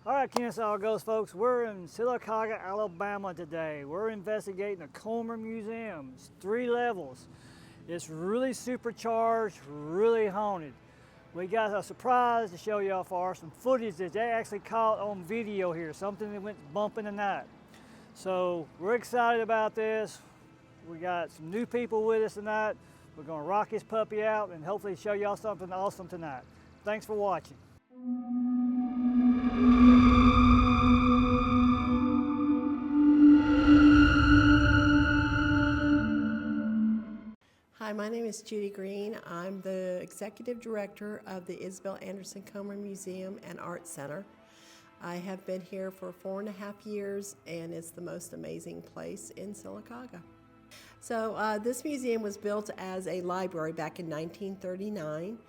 All right, Kennesaw Ghost folks, we're in Sylacauga, Alabama today. We're investigating the Comer Museum. It's 3 levels. It's really supercharged, really haunted. We got a surprise to show y'all for some footage that they actually caught on video here, something that went bump in the night. So we're excited about this. We got some new people with us tonight. We're gonna rock this puppy out and hopefully show y'all something awesome tonight. Thanks for watching. Hi, my name is Judy Green. I'm the Executive Director of the Isabel Anderson Comer Museum and Art Center. I have been here for 4.5 years, and it's the most amazing place in Sylacauga. So this museum was built as a library back in 1939,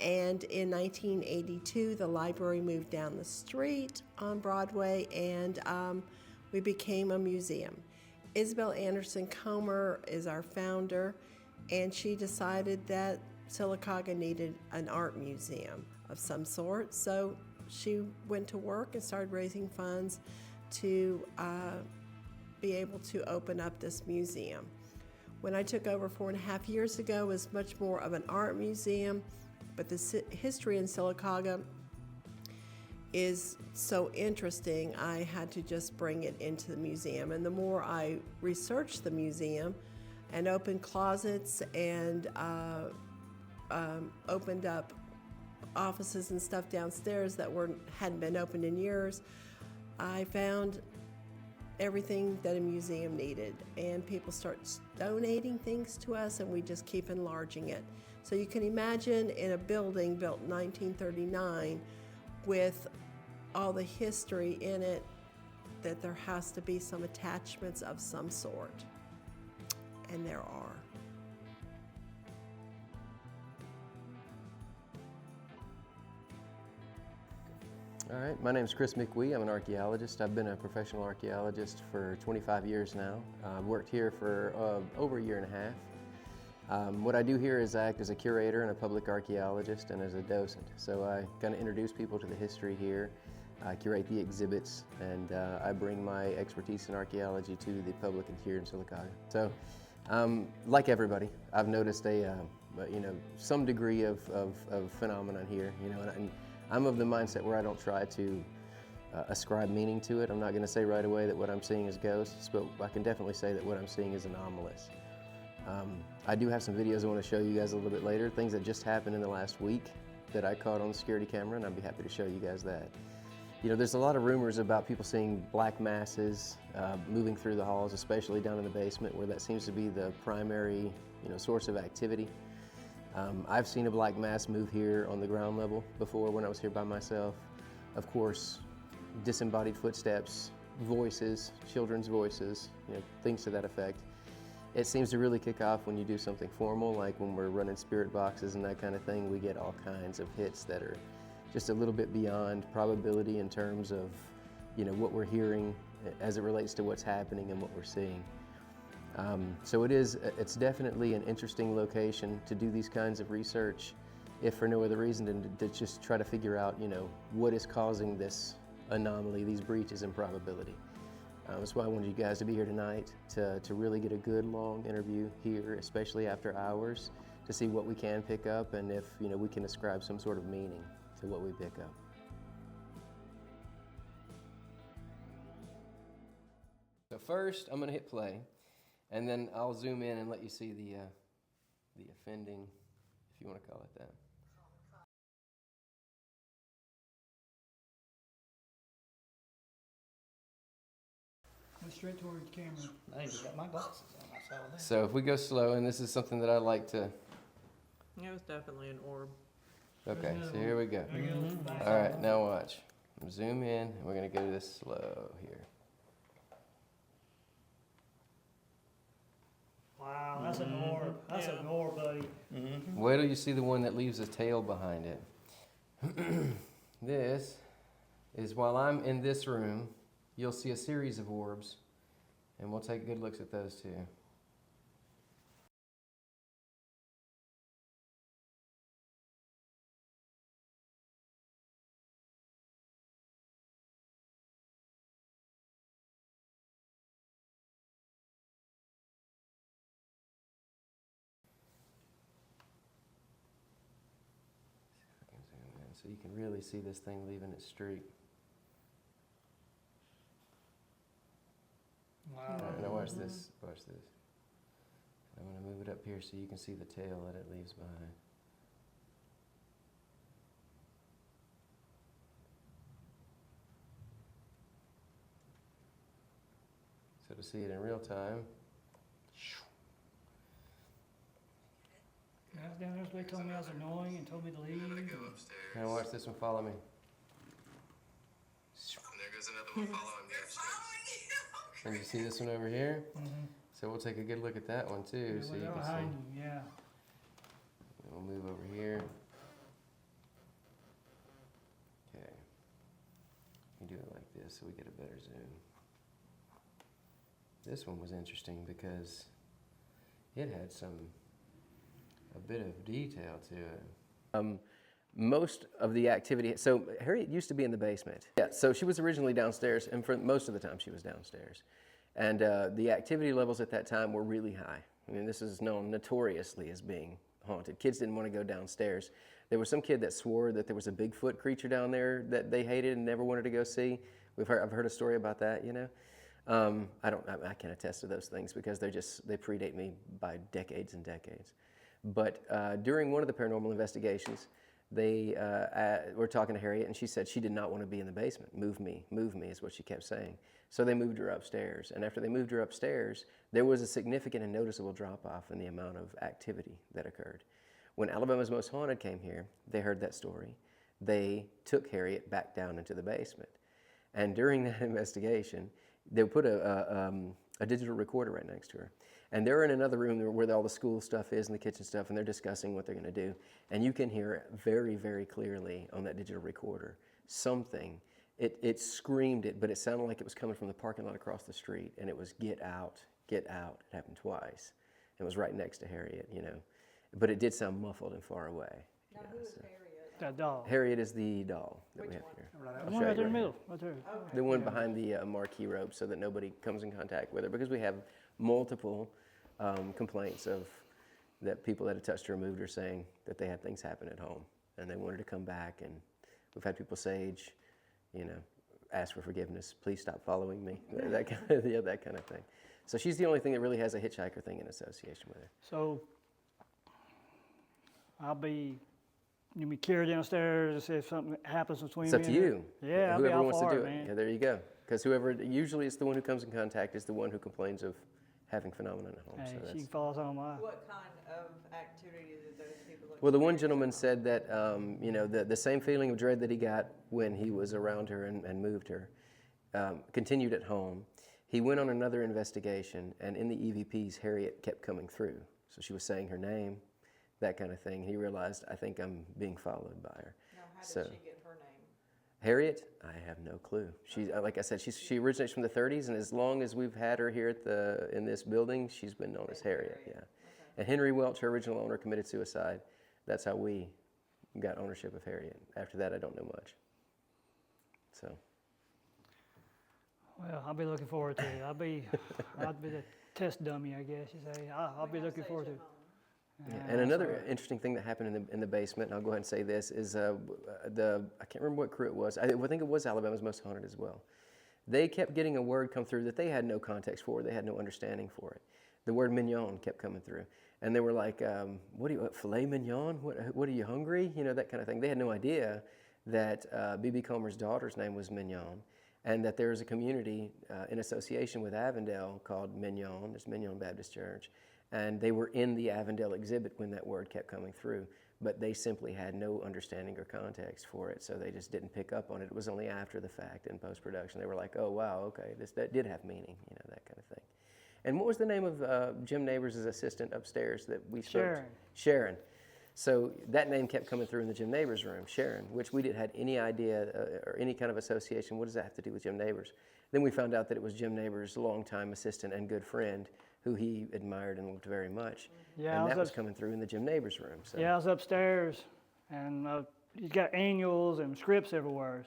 and in 1982 the library moved down the street on Broadway, and we became a museum. Isabel Anderson Comer is our founder, and she decided that Sylacauga needed an art museum of some sort, so she went to work and started raising funds to be able to open up this museum. When I took over 4.5 years ago, it was much more of an art museum, but the history in Sylacauga is so interesting, I had to just bring it into the museum. And the more I researched the museum and opened closets and opened up offices and stuff downstairs that hadn't been opened in years, I found everything that a museum needed, and people start donating things to us, and we just keep enlarging it. So you can imagine in a building built in 1939 with all the history in it that there has to be some attachments of some sort, and there are. All right, my name is Chris McWee. I'm an archaeologist. I've been a professional archaeologist for 25 years now. I've worked here for over 1.5 years. What I do here is act as a curator and a public archaeologist and as a docent. So I kind of introduce people to the history here, I curate the exhibits, and I bring my expertise in archaeology to the public here in Sylacauga. So, like everybody, I've noticed some degree of phenomenon here, and I'm of the mindset where I don't try to ascribe meaning to it. I'm not going to say right away that what I'm seeing is ghosts, but I can definitely say that what I'm seeing is anomalous. I do have some videos I want to show you guys a little bit later, things that just happened in the last week that I caught on the security camera, and I'd be happy to show you guys that. There's a lot of rumors about people seeing black masses moving through the halls, especially down in the basement, where that seems to be the primary source of activity. I've seen a black mass move here on the ground level before when I was here by myself. Of course, disembodied footsteps, voices, children's voices, things to that effect. It seems to really kick off when you do something formal, like when we're running spirit boxes and that kind of thing. We get all kinds of hits that are just a little bit beyond probability in terms of what we're hearing as it relates to what's happening and what we're seeing. So it's definitely an interesting location to do these kinds of research, if for no other reason than to just try to figure out, what is causing this anomaly, these breaches in probability. That's why I wanted you guys to be here tonight, to really get a good long interview here, especially after hours, to see what we can pick up and if we can ascribe some sort of meaning to what we pick up. So first, I'm going to hit play. And then I'll zoom in and let you see the offending, if you want to call it that. Go straight toward the camera. I even got my glasses on. I saw that. So if we go slow, and this is something that I like to... Yeah, it was definitely an orb. Okay, so here we go. All right, now watch. Zoom in, and we're going to go this slow here. Wow, that's an orb. That's an orb, buddy. Wait till you see the one that leaves a tail behind it. This is while I'm in this room, you'll see a series of orbs, and we'll take good looks at those too. So you can really see this thing leaving its streak. Wow. All right, now watch this. Watch this. I'm going to move it up here so you can see the tail that it leaves behind. So to see it in real time. I was down there, somebody told me I was annoying and told me to leave. Now watch this one, follow me. And there goes another one following me upstairs. And you see this one over here? Mm-hmm. So we'll take a good look at that one too, so you can behind see. you, yeah. We'll move over here. Okay. You do it like this so we get a better zoom. This one was interesting because it had a bit of detail to it. Most of the activity, so Harriet used to be in the basement. Yeah, so she was originally downstairs, and for most of the time she was downstairs. And the activity levels at that time were really high. I mean, this is known notoriously as being haunted. Kids didn't want to go downstairs. There was some kid that swore that there was a Bigfoot creature down there that they hated and never wanted to go see. I've heard a story about that, you know. I can't attest to those things because they predate me by decades and decades. But during one of the paranormal investigations, they were talking to Harriet, and she said she did not want to be in the basement. Move me is what she kept saying. So they moved her upstairs. And after they moved her upstairs, there was a significant and noticeable drop-off in the amount of activity that occurred. When Alabama's Most Haunted came here, they heard that story. They took Harriet back down into the basement. And during that investigation, they put a digital recorder right next to her. And they're in another room where all the school stuff is and the kitchen stuff, and they're discussing what they're going to do. And you can hear very, very clearly on that digital recorder something. It screamed it, but it sounded like it was coming from the parking lot across the street, and it was get out, get out. It happened twice. It was right next to Harriet, you know. But it did sound muffled and far away. Now, Yeah, who is so. Harriet? That dog. Harriet is the doll that we Which have one? here. The I'll one show right you there in the right middle, right there. Okay. The one behind the marquee rope so that nobody comes in contact with her, because we have multiple complaints of that people that had touched her or moved her saying that they had things happen at home and they wanted to come back. And we've had people sage, you know, ask for forgiveness, please stop following me, that kind of thing. So she's the only thing that really has a hitchhiker thing in association with her. So you be carried downstairs and see if something happens between It's up me to and her? you. Yeah, I'll be Whoever all wants to for do it, it. man. Yeah, there you go. Because usually it's the one who comes in contact is the one who complains of having phenomenon at home. Hey, So she that's, can follow us on my. What kind of activity did those people experience? well, the one gentleman said that you know, the same feeling of dread that he got when he was around her and moved her continued at home. He went on another investigation, and in the EVPs, Harriet kept coming through. So she was saying her name, that kind of thing. He realized, I think I'm being followed by her. Now, how did So- she get her name? Harriet, I have no clue. She's like I said, she originates from the 30s, and as long as we've had her here in this building, she's been known as Harriet. Yeah. Okay. And Henry Welch, her original owner, committed suicide. That's how we got ownership of Harriet. After that, I don't know much. So. Well, I'll be looking forward to it. I'll be the test dummy, I guess you say. I'll be looking forward to it. Yeah, Yeah, and that's another all right. interesting thing that happened in the basement, and I'll go ahead and say this, is I can't remember what crew it was. I think it was Alabama's Most Haunted as well. They kept getting a word come through that they had no context for, they had no understanding for it. The word mignon kept coming through. And they were like, filet mignon? What are you hungry? You know, that kind of thing. They had no idea that B.B. Comer's daughter's name was Mignon, and that there is a community in association with Avondale called Mignon. There's Mignon Baptist Church. And they were in the Avondale exhibit when that word kept coming through, but they simply had no understanding or context for it, so they just didn't pick up on it. It was only after the fact in post-production. They were like, oh, wow, okay, that did have meaning, you know, that kind of thing. And what was the name of Jim Neighbors' assistant upstairs that we spoke to? Sharon. So that name kept coming through in the Jim Neighbors room, Sharon, which we didn't have any idea or any kind of association. What does that have to do with Jim Neighbors? Then we found out that it was Jim Neighbors' longtime assistant and good friend, who he admired and loved very much. Yeah, and that was coming through in the Jim Neighbors room. So. Yeah, I was upstairs, and he's got annuals and scripts everywhere.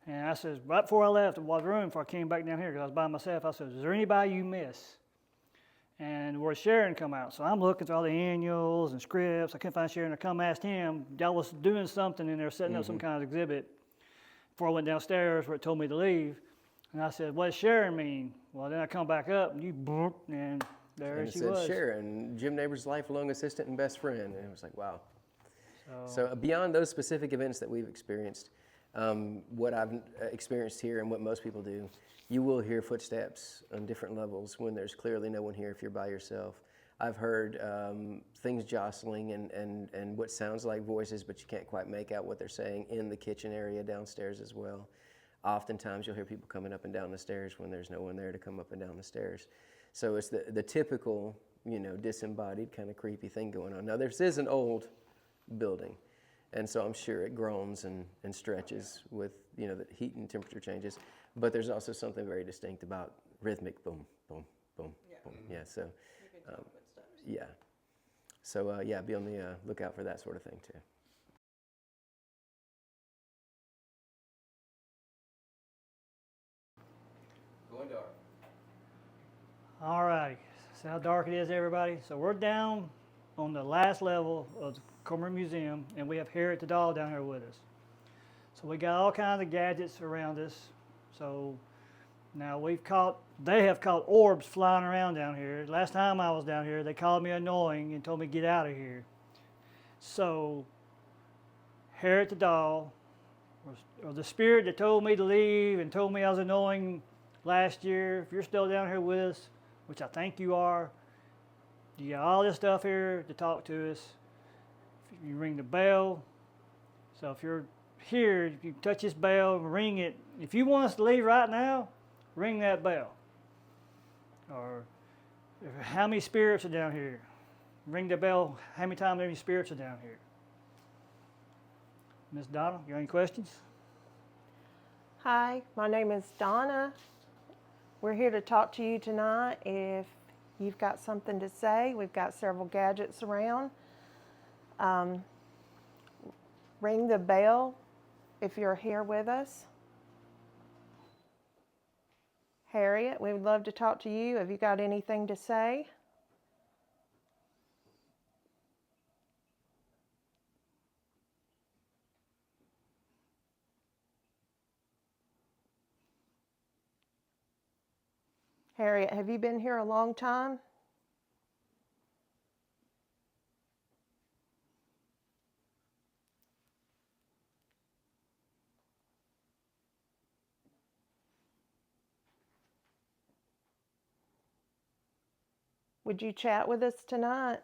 And I says, right before I left the room, before I came back down here, because I was by myself, I said, is there anybody you miss? and where Sharon come out. So I'm looking through all the annuals and scripts. I couldn't find Sharon. I come ask him. Y'all was doing something in there, setting up some kind of exhibit before I went downstairs where it told me to leave. And I said, what does Sharon mean? Well, then I come back up and you boop, and there And it she said was. Sharon, Jim Neighbors' lifelong assistant and best friend. And it was like, wow. So beyond those specific events that we've experienced, what I've experienced here and what most people do, you will hear footsteps on different levels when there's clearly no one here if you're by yourself. I've heard things jostling and what sounds like voices, but you can't quite make out what they're saying in the kitchen area downstairs as well. Oftentimes you'll hear people coming up and down the stairs when there's no one there to come up and down the stairs. So it's the typical, disembodied kind of creepy thing going on. Now this is an old building, and so I'm sure it groans and stretches with, the heat and temperature changes. But there's also something very distinct about rhythmic boom, boom, boom, boom. Yeah, so, yeah. So, be on the lookout for that sort of thing, too. Going dark. All righty. See how dark it is, everybody? So we're down on the last level of the Comer Museum, and we have Harriet the doll down here with us. So we got all kinds of gadgets around us. So now they have caught orbs flying around down here. Last time I was down here, they called me annoying and told me to get out of here. So Harriet the doll, or the spirit that told me to leave and told me I was annoying last year, if you're still down here with us, which I think you are, you got all this stuff here to talk to us. If you ring the bell. So if you're here, if you touch this bell, ring it. If you want us to leave right now, ring that bell. Or how many spirits are down here? Ring the bell. How many times any spirits are down here? Miss Donna, you got any questions? Hi, my name is Donna. We're here to talk to you tonight. If you've got something to say, we've got several gadgets around. Ring the bell if you're here with us. Harriet, we would love to talk to you. Have you got anything to say? Harriet, have you been here a long time? Would you chat with us tonight?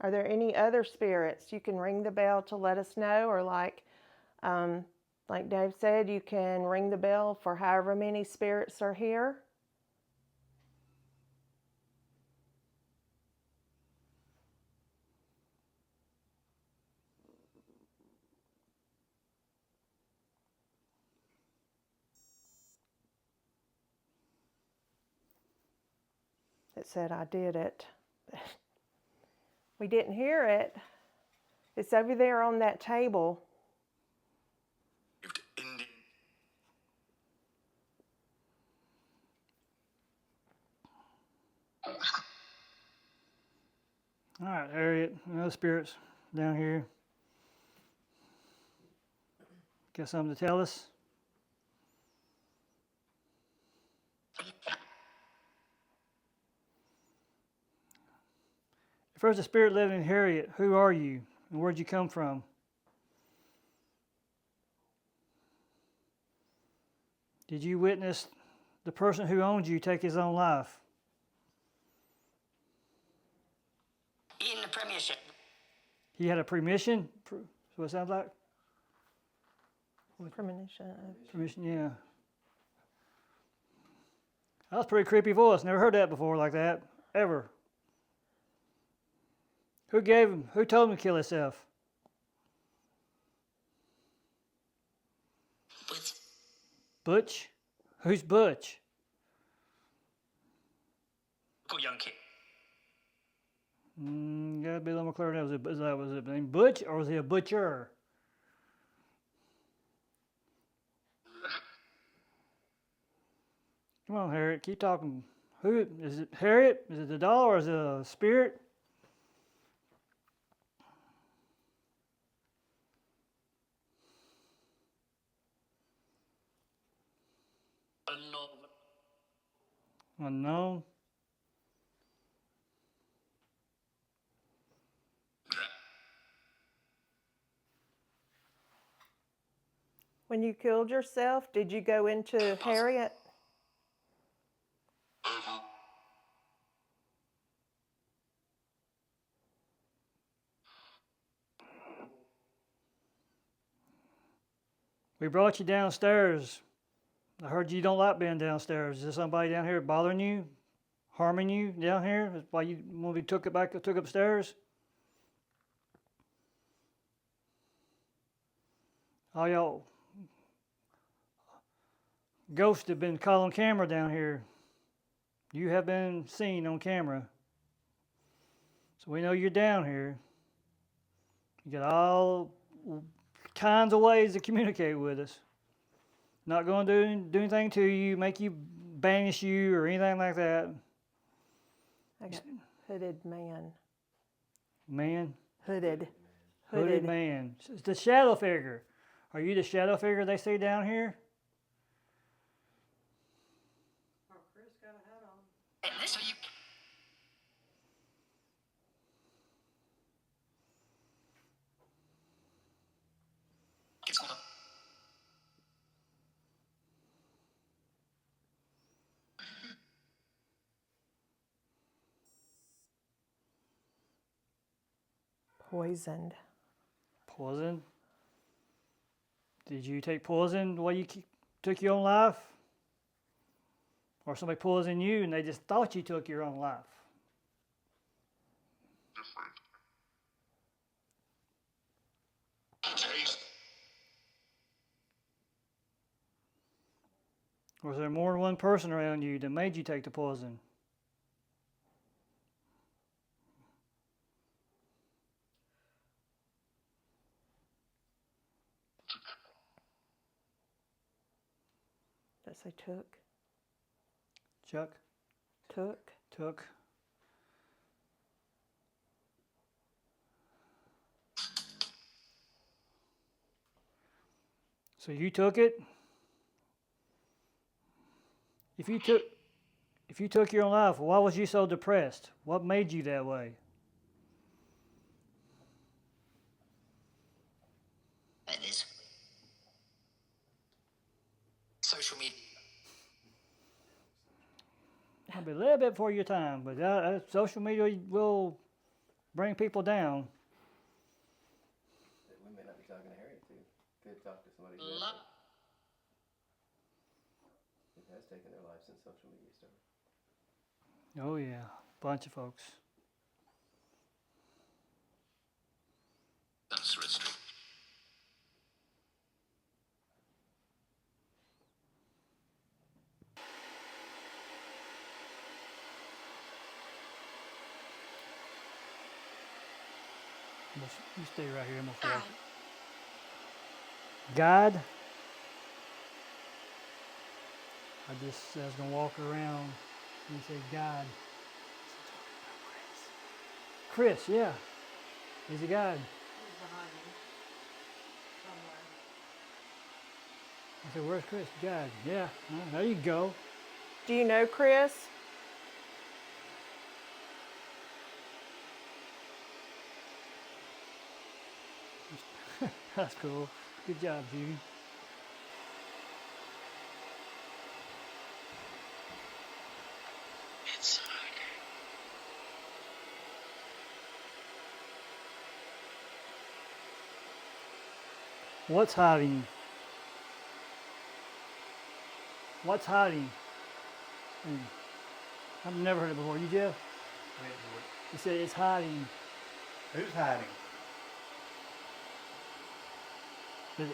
Are there any other spirits? You can ring the bell to let us know, or like Dave said, you can ring the bell for however many spirits are here. It said I did it. We didn't hear it. It's over there on that table. All right, Harriet, no spirits down here. Got something to tell us? If there's a spirit living in Harriet, who are you and where'd you come from? Did you witness the person who owned you take his own life? In the premiership. He had a premonition? So what it sounds like? Premonition. Premonition, yeah. That was a pretty creepy voice. Never heard that before like that, ever. Who told him to kill himself? Butch. Butch? Who's Butch? Cool young kid. gotta be a little more clear. Was it named Butch or was he a butcher? Come on, Harriet, keep talking. Who is it? Harriet? Is it the doll or is it a spirit? Unknown. When you killed yourself, did you go into Harriet? We brought you downstairs. I heard you don't like being downstairs. Is there somebody down here bothering you, harming you down here? That's why you when we took upstairs? All y'all ghosts have been caught on camera down here. You have been seen on camera. So we know you're down here. You got all kinds of ways to communicate with us. Not going to do anything to you, make you banish you or anything like that. I got hooded man. Man? Hooded Man. It's the shadow figure. Are you the shadow figure they see down here? Oh, Chris got a hat on. Poisoned. Poison? Did you take poison while you took your own life? Or somebody poisoned you and they just thought you took your own life? Or was there more than one person around you that made you take the poison? Did I say took? Chuck? Took. So you took it? If you took your own life, why was you so depressed? What made you that way? Social media. I'll be a little bit before your time, but social media will bring people down. We may not be talking to Harriet too. Could talk to somebody who has taken their life since social media started. Oh yeah, bunch of folks. That's restricted. You stay right here. I'm gonna walk. God. I was gonna walk around and say God. Chris, yeah. He's a God. He's behind you. Somewhere. I said, where's Chris? God. Yeah. There you go. Do you know Chris? That's cool. Good job, Judy. It's hard. What's hiding? What's hiding? I've never heard it before. You, Jeff? He said it's hiding. Who's hiding?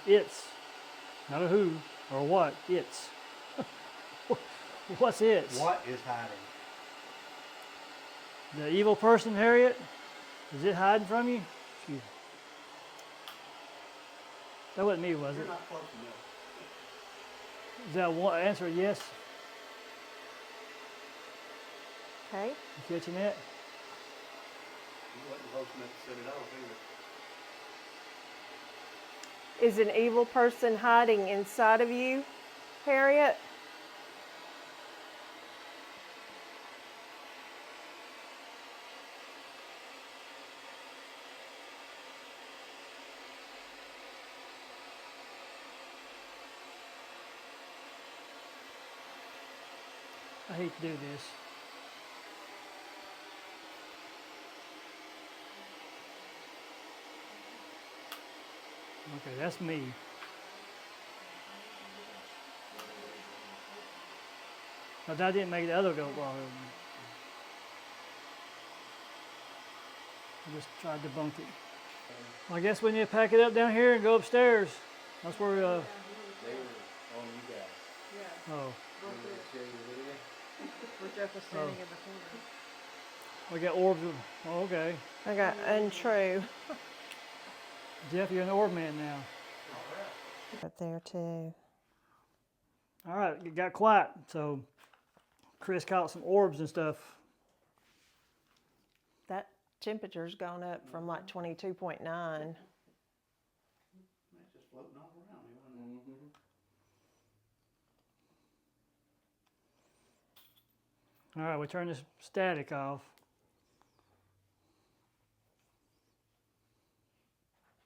It's. Not a who or what. It's. What's it's? What is hiding? The evil person, Harriet? Is it hiding from you? Excuse me. That wasn't me, was it? You're not close enough. Is that one answer? Yes. Okay. You catching that? You wasn't close enough to set it off either. Is an evil person hiding inside of you, Harriet? I hate to do this. Okay, that's me. But that didn't make the other go well. I just tried to bunk it. Well, I guess we need to pack it up down here and go upstairs. That's where, They were on you guys. oh, Remember to share your video? Where Jeff was standing in the corner. we got orbs. Oh, okay. I got untrue. Jeff, you're an orb man now. Up there too. All right, it got quiet. So Chris caught some orbs and stuff. That temperature's gone up from like 22.9. It's just floating all around me, wasn't it? All right, we turn this static off.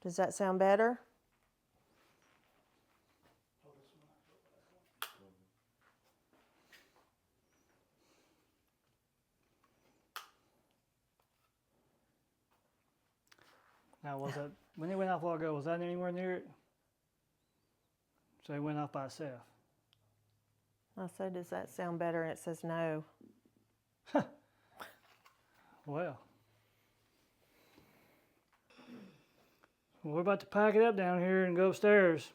Does that sound better? Now, was that when it went off a while ago? Was that anywhere near it? So it went off by itself. I said, does that sound better? And it says no. Well, we're about to pack it up down here and go upstairs.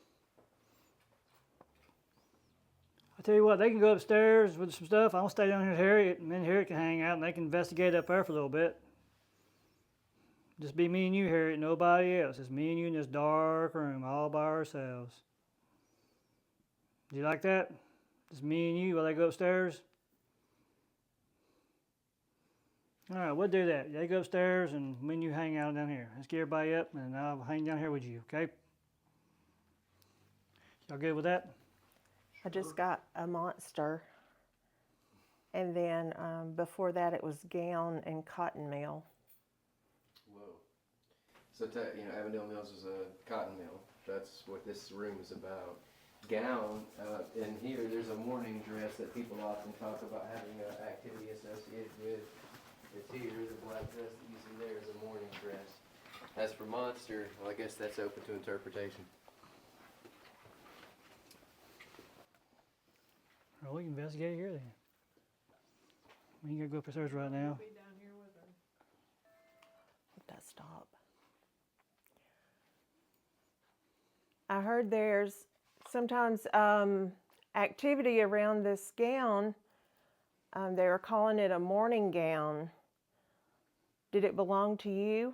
I tell you what, they can go upstairs with some stuff. I'll stay down here with Harriet, and then Harriet can hang out, and they can investigate up there for a little bit. Just be me and you, Harriet, nobody else. It's me and you in this dark room, all by ourselves. Do you like that? Just me and you while they go upstairs? All right, we'll do that. They go upstairs, and me and you hang out down here. Let's get everybody up, and I'll hang down here with you, okay? Y'all good with that? I just got a monster. And then before that, it was gown and cotton mill. Whoa. So, Avondale Mills is a cotton mill. That's what this room is about. Gown, in here, there's a morning dress that people often talk about having an activity associated with. It's here, the black dress that you see there is a morning dress. As for monster, well, I guess that's open to interpretation. Well, we can investigate here then. We ain't gonna go upstairs right now. Let that stop. I heard there's sometimes activity around this gown. They were calling it a morning gown. Did it belong to you?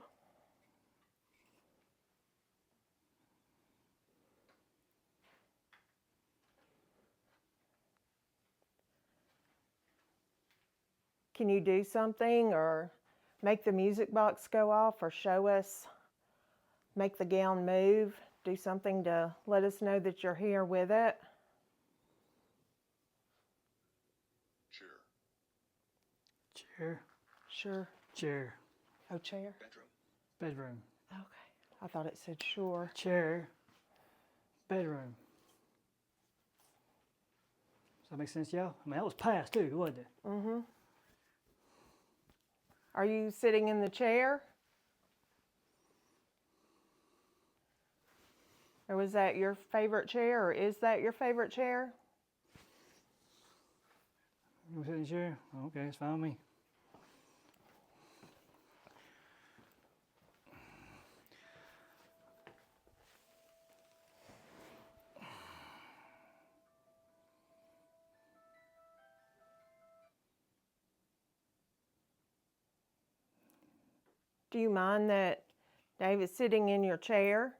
Can you do something or make the music box go off or show us, make the gown move? Do something to let us know that you're here with it? Chair. Sure. Chair. Oh, chair? Bedroom. Okay. I thought it said sure. Chair. Bedroom. Does that make sense, y'all? I mean, that was past too, wasn't it? Mm-hmm. Are you sitting in the chair? Or was that your favorite chair, or is that your favorite chair? You sit in the chair? Okay, it's fine with me. Do you mind that David's sitting in your chair?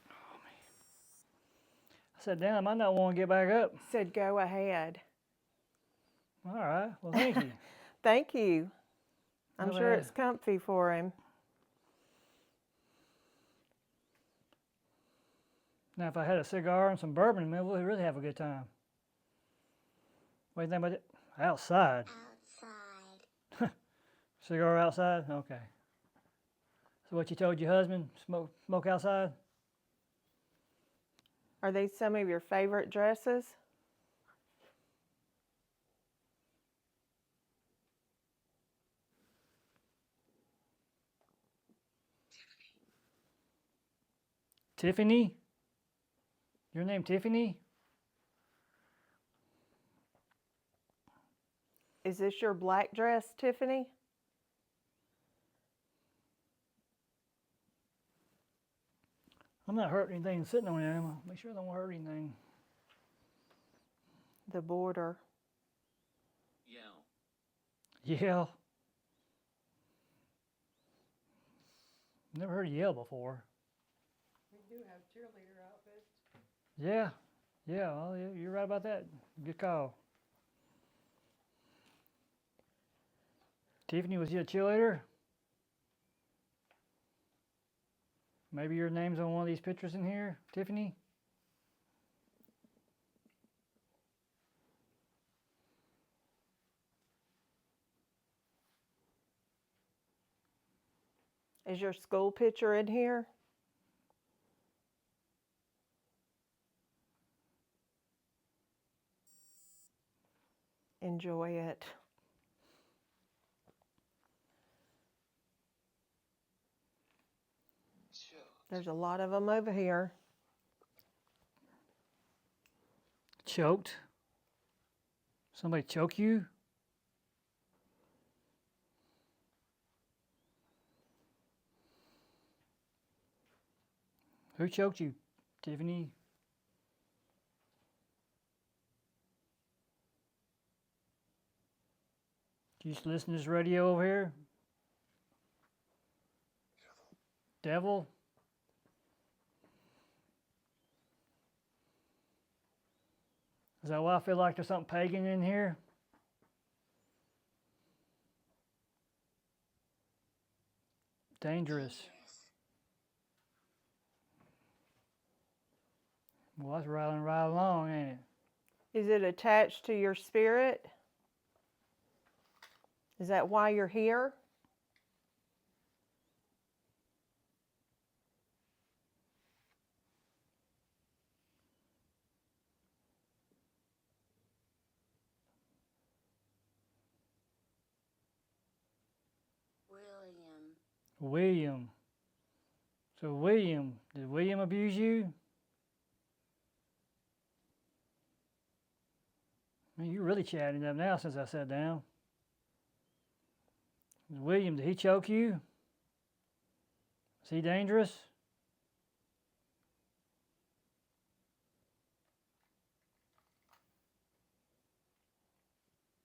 I sat down, I might not want to get back up. Said, go ahead. All right, well, thank you. Thank you. I'm Go sure ahead. it's comfy for him. Now, if I had a cigar and some bourbon, man, we'd really have a good time. What do you think about it? Outside. Outside. Cigar outside? Okay. So what you told your husband? Smoke outside? Are these some of your favorite dresses? Tiffany? Your name Tiffany? Is this your black dress, Tiffany? I'm not hurting anything sitting on it. I'm gonna make sure I don't hurt anything. The border. Yell. Never heard you yell before. We do have cheerleader outfits. Yeah. Yeah, well, you're right about that. Good call. Tiffany, was you a cheerleader? Maybe your name's on one of these pictures in here, Tiffany? Is your school picture in here? Enjoy it. There's a lot of them over here. Choked? Somebody choke you? Who choked you, Tiffany? You used to listen to this radio over here? Devil? Is that why I feel like there's something pagan in here? Dangerous. Well, that's rattling right along, ain't it? Is it attached to your spirit? Is that why you're here? William. So William, did William abuse you? Man, you're really chatting up now since I sat down. William, did he choke you? Is he dangerous?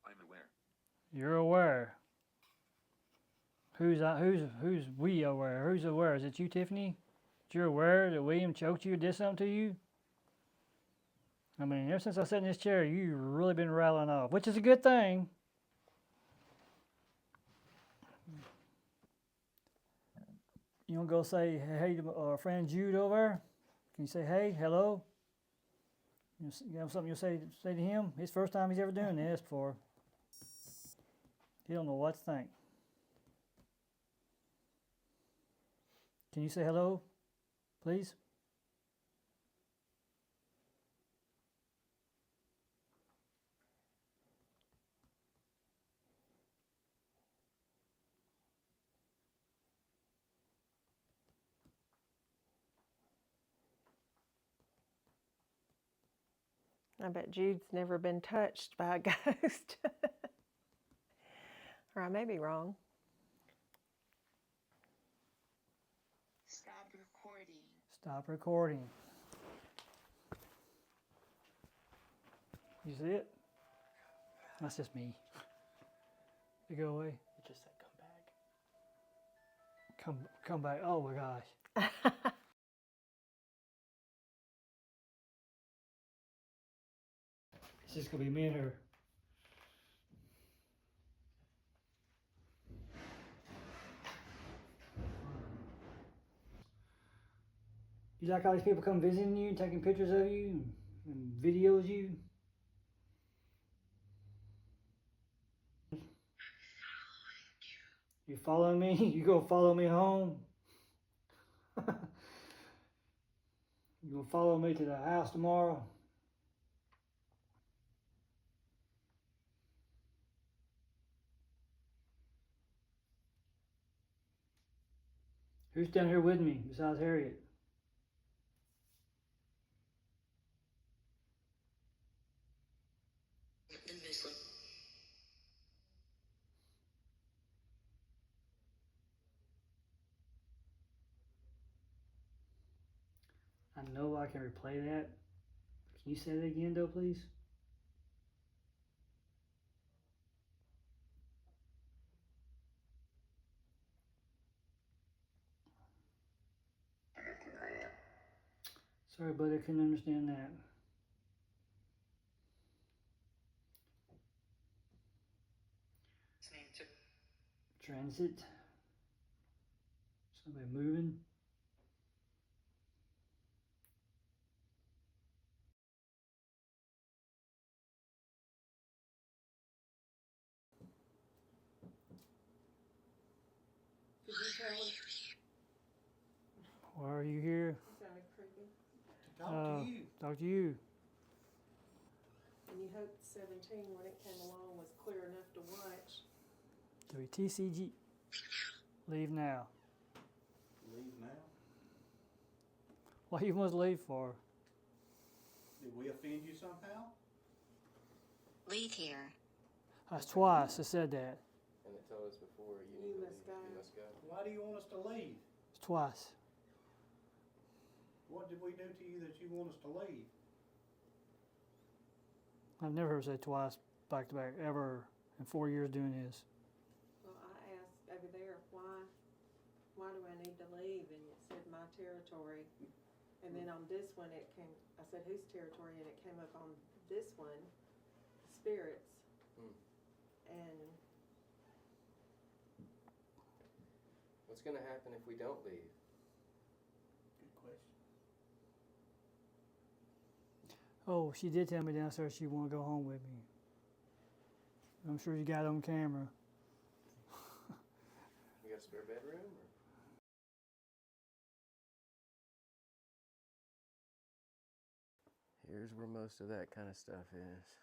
I'm aware. You're aware. Who's we aware? Who's aware? Is it you, Tiffany? You're aware that William choked you or did something to you? I mean, ever since I sat in this chair, you've really been rattling off, which is a good thing. You want to go say hey to our friend Jude over there? Can you say hey, hello? You have something you'll say to him? His first time he's ever doing this before. He don't know what to think. Can you say hello, please? I bet Jude's never been touched by a ghost. Or I may be wrong. Stop recording. Stop recording. You see it? That's just me. It go away. It just said come back. Come back. Oh my gosh. It's just gonna be me and her. You like all these people come visiting you, taking pictures of you, and videos you? You following me? You gonna follow me home? You gonna follow me to the house tomorrow? Who's down here with me besides Harriet? I know I can replay that. Can you say that again, though, please? Sorry, buddy, I couldn't understand that. Transit. Somebody moving. Could you tell us? Why are you here? You sounded creepy. To talk to you. Talk to you. And you hoped 17 when it came along was clear enough to watch. WTCG. Leave now. Leave now? What you must leave for? Did we offend you somehow? Leave here. That's twice I said that. And it told us before you You need to must leave. go. You must go. Why do you want us to leave? It's twice. What did we do to you that you want us to leave? I've never heard said twice back to back ever in 4 years doing this. Well, I asked over there, why do I need to leave? And it said my territory. And then on this one, it came, I said, whose territory? And it came up on this one, spirits. And What's going to happen if we don't leave? Good question. Oh, she did tell me downstairs she want to go home with me. I'm sure you got it on camera. You got a spare bedroom? Or? Here's where most of that kind of stuff is.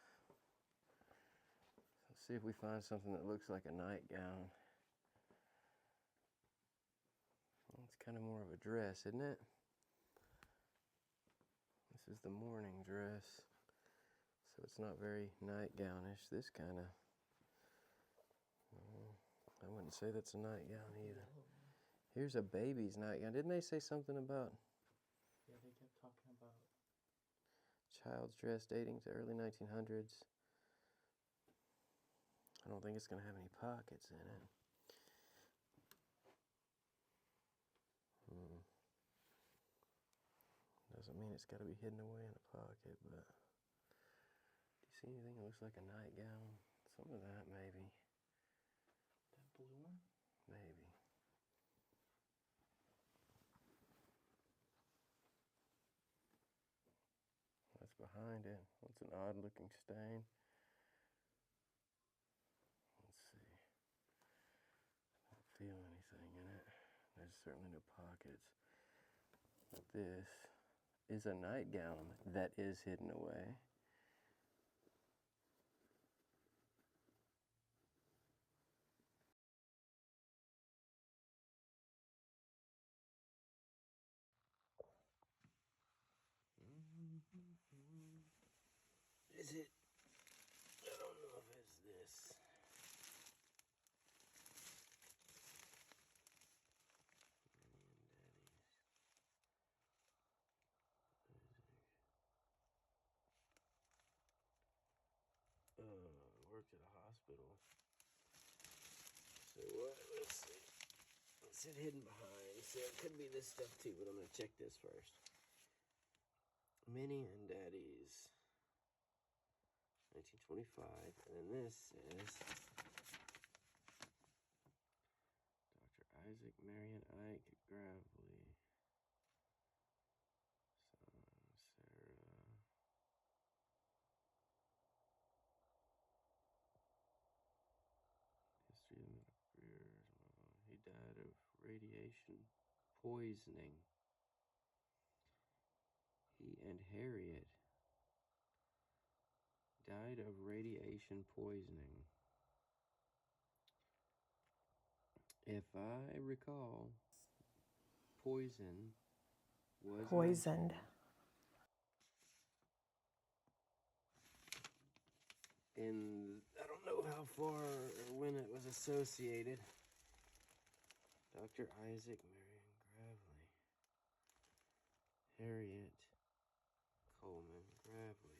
Let's see if we find something that looks like a nightgown. It's kind of more of a dress, isn't it? This is the morning dress. So it's not very nightgownish. This kind of, I wouldn't say that's a nightgown either. Here's a baby's nightgown. Didn't they say something about Yeah, they kept talking about child's dress dating to early 1900s? I don't think it's going to have any pockets in it. Doesn't mean it's got to be hidden away in a pocket, but do you see anything that looks like a nightgown? Some of that, maybe. that blue one. Maybe. That's behind it. That's an odd looking stain. Let's see. I don't feel anything in it. There's certainly no pockets. But this is a nightgown that is hidden away. Is it? I don't know if it's this. Worked at a hospital. So what? Let's see. What's it hidden behind? So it could be this stuff too, but I'm gonna check this first. Minnie and Daddy's 1925, and then this says Dr. Isaac Marion Ike Gravely, son Sarah. History of medical careers. He died of radiation poisoning. He and Harriet died of radiation poisoning. If I recall, poison was Poisoned. mentioned. And I don't know how far or when it was associated. Dr. Isaac Marion Gravely. Harriet Coleman Gravely.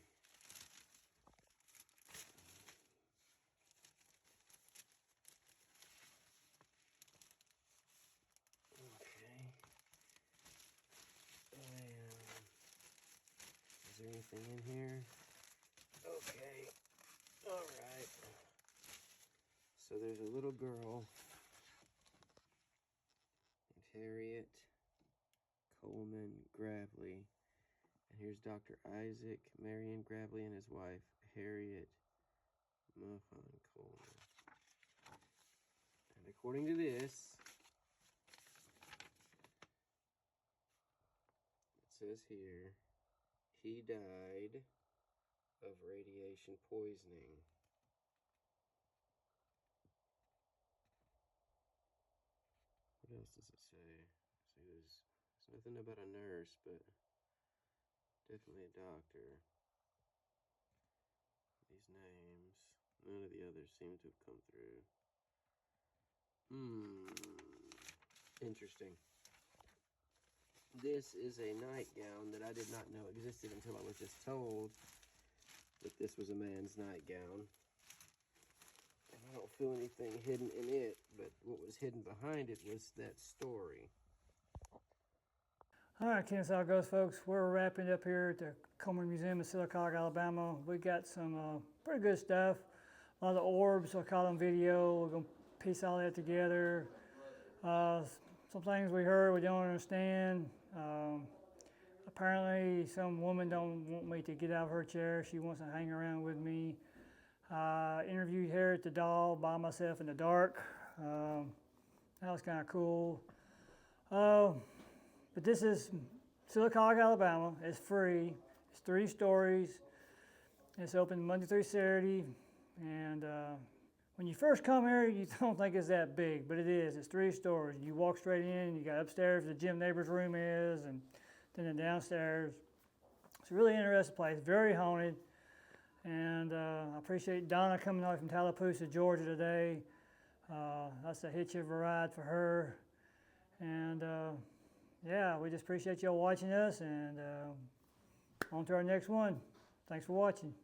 Okay. Is there anything in here? Okay. All right. So there's a little girl named Harriet Coleman Gravely. And here's Dr. Isaac Marion Gravely and his wife, Harriet Mahan Coleman. And according to this, it says here, he died of radiation poisoning. What else does it say? See, there's nothing about a nurse, but definitely a doctor. These names, none of the others seem to have come through. Interesting. This is a nightgown that I did not know existed until I was just told that this was a man's nightgown. And I don't feel anything hidden in it, but what was hidden behind it was that story. All right, Ken, so it goes, folks. We're wrapping up here at the Coleman Museum in Sylacauga, Alabama. We got some pretty good stuff. A lot of the orbs, I call them video. We're going to piece all that together. Some things we heard we don't understand. Apparently, some woman don't want me to get out of her chair. She wants to hang around with me. Interviewed her at the doll by myself in the dark. That was kind of cool. But this is Sylacauga, Alabama. It's free. It's 3 stories. It's open Monday through Saturday. And when you first come here, you don't think it's that big, but it is. It's 3 stories. You walk straight in. You got upstairs where the gym neighbor's room is, and then downstairs. It's a really interesting place. Very haunted. And I appreciate Donna coming out from Tallapoosa, Georgia today. That's a hitch of a ride for her. And yeah, we just appreciate y'all watching us, and on to our next one. Thanks for watching.